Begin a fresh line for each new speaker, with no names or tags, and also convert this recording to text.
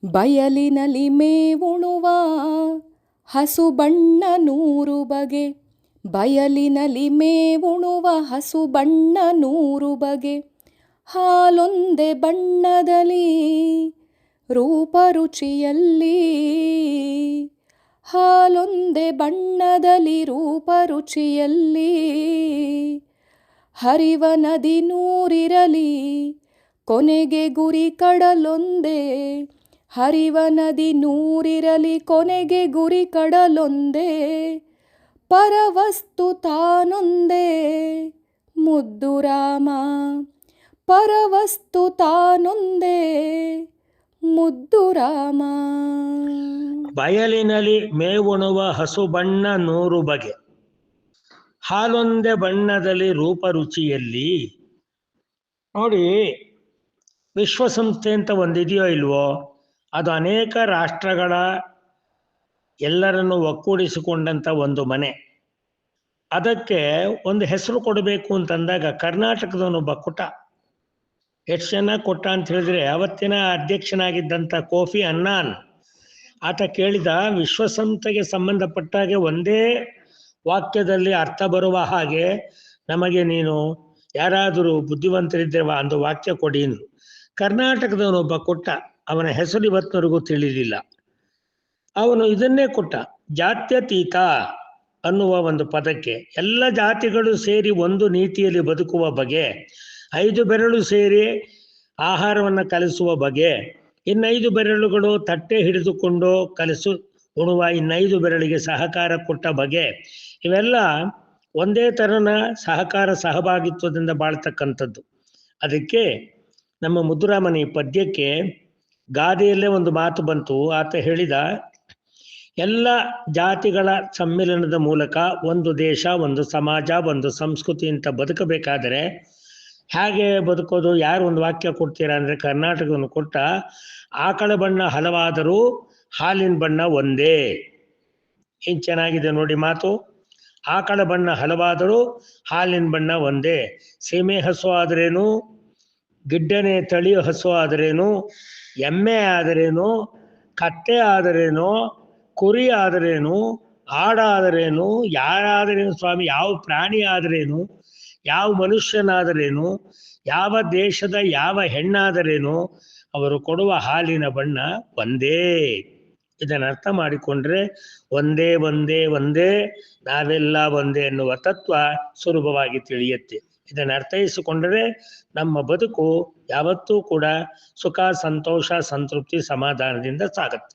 ಬಯಲಿನಲ್ಲಿ ಮೇವುಣುವ ಹಸು ಬಣ್ಣ 100 ಬಗೆ. ಬಯಲಿನಲ್ಲಿ ಮೇವುಣುವ ಹಸು ಬಣ್ಣ 100 ಬಗೆ. ಹಾಲೊಂದೇ ಬಣ್ಣದಲ್ಲಿ ರೂಪರುಚಿಯಲ್ಲಿ. ಹಾಲೊಂದೇ ಬಣ್ಣದಲ್ಲಿ ರೂಪರುಚಿಯಲ್ಲಿ. ಹರಿವ ನದಿ 100 ಇರಲಿ ಕೊನೆಗೆ ಗುರಿ ಕಡಲೊಂದೇ. ಹರಿವ ನದಿ 100 ಇರಲಿ ಕೊನೆಗೆ ಗುರಿ ಕಡಲೊಂದೇ. ಪರವಸ್ತು ತಾನೊಂದೇ ಮುದ್ದು ರಾಮ. ಪರವಸ್ತು ತಾನೊಂದೇ ಮುದ್ದು ರಾಮ.
ಬಯಲಿನಲ್ಲಿ ಮೇವುಣುವ ಹಸು ಬಣ್ಣ 100 ಬಗೆ. ಹಾಲೊಂದೇ ಬಣ್ಣದಲ್ಲಿ ರೂಪರುಚಿಯಲ್ಲಿ. ನೋಡಿ, ವಿಶ್ವಸಂಸ್ಥೆ ಅಂತ ಒಂದಿದೆಯೋ ಇಲ್ವೋ, ಅದು ಅನೇಕ ರಾಷ್ಟ್ರಗಳ ಎಲ್ಲರನ್ನು ಒಕ್ಕೂಡಿಸಿಕೊಂಡಂಥ ಒಂದು ಮನೆ. ಅದಕ್ಕೆ ಒಂದು ಹೆಸರು ಕೊಡಬೇಕು ಅಂತಂದಾಗ ಕರ್ನಾಟಕದವನೊಬ್ಬ ಕೊಟ್ಟ. ಎಷ್ಟು ಚೆನ್ನಾಗಿ ಕೊಟ್ಟ ಅಂತ ಹೇಳಿದ್ರೆ, ಅವತ್ತಿನ ಅಧ್ಯಕ್ಷನಾಗಿದ್ದಂಥ ಕೋಫಿ ಅನ್ನಾನ್ ಆತ ಕೇಳಿದ, ವಿಶ್ವಸಂಸ್ಥೆಗೆ ಸಂಬಂಧಪಟ್ಟಾಗೆ ಒಂದೇ ವಾಕ್ಯದಲ್ಲಿ ಅರ್ಥ ಬರುವ ಹಾಗೆ ನಮಗೆ ನೀನು ಯಾರಾದರೂ ಬುದ್ಧಿವಂತರಿದ್ದೇವ ಒಂದು ವಾಕ್ಯ ಕೊಡಿ ಅಂದ್ರು. ಕರ್ನಾಟಕದವನೊಬ್ಬ ಕೊಟ್ಟ. ಅವನ ಹೆಸರು ಇವತ್ತಿನವರೆಗೂ ತಿಳಿಲಿಲ್ಲ. ಅವನು ಇದನ್ನೇ ಕೊಟ್ಟ, ಜಾತ್ಯತೀತ ಅನ್ನುವ ಒಂದು ಪದಕ್ಕೆ. ಎಲ್ಲ ಜಾತಿಗಳು ಸೇರಿ ಒಂದು ನೀತಿಯಲ್ಲಿ ಬದುಕುವ ಬಗೆ. 5 ಬೆರಳು ಸೇರಿ ಆಹಾರವನ್ನು ಕಲಿಸುವ ಬಗೆ. 5 ಬೆರಳುಗಳು ತಟ್ಟೆ ಹಿಡಿದುಕೊಂಡು ಉಣುವ 5 ಬೆರಳಿಗೆ ಸಹಕಾರ ಕೊಟ್ಟ ಬಗೆ. ಇವೆಲ್ಲ ಒಂದೇ ಥರನ ಸಹಕಾರ ಸಹಭಾಗಿತ್ವದಿಂದ ಬಾಳ್ತಕ್ಕಂಥದ್ದು. ಅದಕ್ಕೆ ನಮ್ಮ ಮುದ್ದುರಾಮನ ಈ ಪದ್ಯಕ್ಕೆ ಗಾದೆಯಲ್ಲೇ ಒಂದು ಮಾತು ಬಂತು. ಆತ ಹೇಳಿದ, ಎಲ್ಲ ಜಾತಿಗಳ ಸಮ್ಮಿಲನದ ಮೂಲಕ ಒಂದು ದೇಶ, ಒಂದು ಸಮಾಜ, ಒಂದು ಸಂಸ್ಕೃತಿ ಅಂತ ಬದುಕಬೇಕಾದರೆ ಹೇಗೆ ಬದುಕೋದು? ಯಾರು ಒಂದು ವಾಕ್ಯ ಕೊಡ್ತೀರಾ ಅಂದರೆ ಕರ್ನಾಟಕವನ್ನು ಕೊಟ್ಟ. ಆಕಳ ಬಣ್ಣ ಹಲವಾದರೂ ಹಾಲಿನ ಬಣ್ಣ ಒಂದೇ. ಏನು ಚೆನ್ನಾಗಿದೆ ನೋಡಿ ಮಾತು. ಆಕಳ ಬಣ್ಣ ಹಲವಾದರೂ ಹಾಲಿನ ಬಣ್ಣ ಒಂದೇ. ಸೀಮೆ ಹಸು ಆದರೇನು, ಗಿಡ್ಡನೆ ತಳಿಯ ಹಸು ಆದರೇನು, ಎಮ್ಮೆ ಆದರೇನು, ಕತ್ತೆ ಆದರೇನು, ಕುರಿ ಆದರೇನು, ಆಡಾದರೇನು, ಯಾರಾದರೇನು ಸ್ವಾಮಿ, ಯಾವ ಪ್ರಾಣಿ ಆದರೇನು, ಯಾವ ಮನುಷ್ಯನಾದರೇನು, ಯಾವ ದೇಶದ ಯಾವ ಹೆಣ್ಣಾದರೇನು, ಅವರು ಕೊಡುವ ಹಾಲಿನ ಬಣ್ಣ ಒಂದೇ. ಇದನ್ನು ಅರ್ಥ ಮಾಡಿಕೊಂಡ್ರೆ ಒಂದೇ ಒಂದೇ ಒಂದೇ, ನಾವೆಲ್ಲ ಒಂದೇ ಎನ್ನುವ ತತ್ವ ಸುಲಭವಾಗಿ ತಿಳಿಯುತ್ತೆ. ಇದನ್ನು ಅರ್ಥೈಸಿಕೊಂಡರೆ ನಮ್ಮ ಬದುಕು ಯಾವತ್ತೂ ಕೂಡ ಸುಖ, ಸಂತೋಷ, ಸಂತೃಪ್ತಿ, ಸಮಾಧಾನದಿಂದ ಸಾಗುತ್ತೆ.